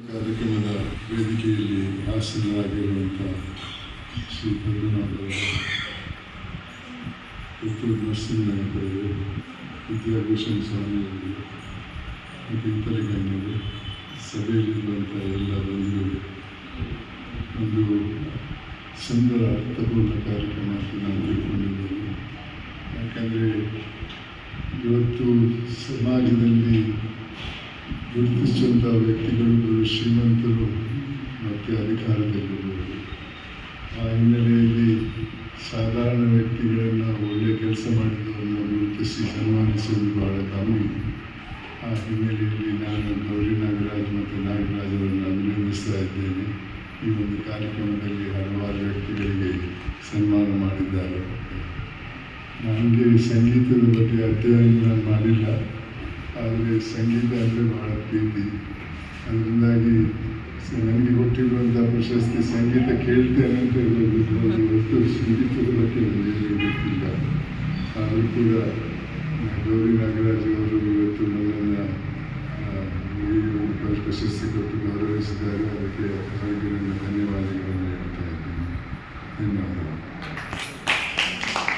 ಕಾರ್ಯಕ್ರಮದ ವೇದಿಕೆಯಲ್ಲಿ ಆಸೀನರಾಗಿರುವಂಥ ಶ್ರೀ ಪದ್ಮನಾಭರು, ಪುತ್ತೂರು ನರಸಿಂಹಯ್ಯನವರು, ವಿದ್ಯಾಭೂಷಣ ಸ್ವಾಮಿಯವರು ಮತ್ತು ಇತರೆ ಗಣ್ಯರು, ಸಭೆಯಲ್ಲಿರುವಂಥ ಎಲ್ಲ ಬಂಧುಗಳು, ಒಂದು ಸುಂದರ ಅರ್ಥಪೂರ್ಣ ಕಾರ್ಯಕ್ರಮ ಅಂತ ನಾನು ತಿಳ್ಕೊಂಡಿದ್ದೇನೆ. ಯಾಕಂದರೆ ಇವತ್ತು ಸಮಾಜದಲ್ಲಿ ಗುರುತಿಸುವಂಥ ವ್ಯಕ್ತಿಗಳು ಶ್ರೀಮಂತರು ಮತ್ತು ಅಧಿಕಾರದಲ್ಲಿರುವವರು. ಆ ಹಿನ್ನೆಲೆಯಲ್ಲಿ ಸಾಧಾರಣ ವ್ಯಕ್ತಿಗಳನ್ನು ಒಳ್ಳೆಯ ಕೆಲಸ ಮಾಡಿದವರನ್ನು ಗುರುತಿಸಿ ಸನ್ಮಾನಿಸುವುದು ಬಹಳ ಕಮ್ಮಿ. ಆ ಹಿನ್ನೆಲೆಯಲ್ಲಿ ನಾನು ಗೌರಿ ನಾಗರಾಜ್ ಮತ್ತು ನಾಗರಾಜ್ ಅವರನ್ನು ಅಭಿನಂದಿಸ್ತಾ ಇದ್ದೇನೆ. ಈ ಒಂದು ಕಾರ್ಯಕ್ರಮದಲ್ಲಿ ಹಲವಾರು ವ್ಯಕ್ತಿಗಳಿಗೆ ಸನ್ಮಾನ ಮಾಡಿದ್ದಾರೆ. ನನಗೆ ಸಂಗೀತದ ಬಗ್ಗೆ ಅಧ್ಯಯನ ನಾನು ಮಾಡಿಲ್ಲ, ಆದರೆ ಸಂಗೀತ ಅಂದರೆ ಬಹಳ ಪ್ರೀತಿ. ಅದರಿಂದಾಗಿ ನನಗೆ ಕೊಟ್ಟಿರುವಂಥ ಪ್ರಶಸ್ತಿ ಸಂಗೀತ ಕೇಳ್ತೇನೆ ಅಂತ ಹೇಳಬೇಕು, ಹೊರತು ಸಂಗೀತದ ಬಗ್ಗೆ ನನಗೆ ಗೊತ್ತಿಲ್ಲ. ಆದರೂ ಕೂಡ ಗೌರಿ ನಾಗರಾಜ್ ಅವರು ಇವತ್ತು ನನ್ನನ್ನು ಈ ಒಂದು ಪ್ರಶಸ್ತಿ ಕೊಟ್ಟು ಗೌರವಿಸಿದ್ದಾರೆ. ಅದಕ್ಕೆ ಅವರಿಗೆ ನನ್ನ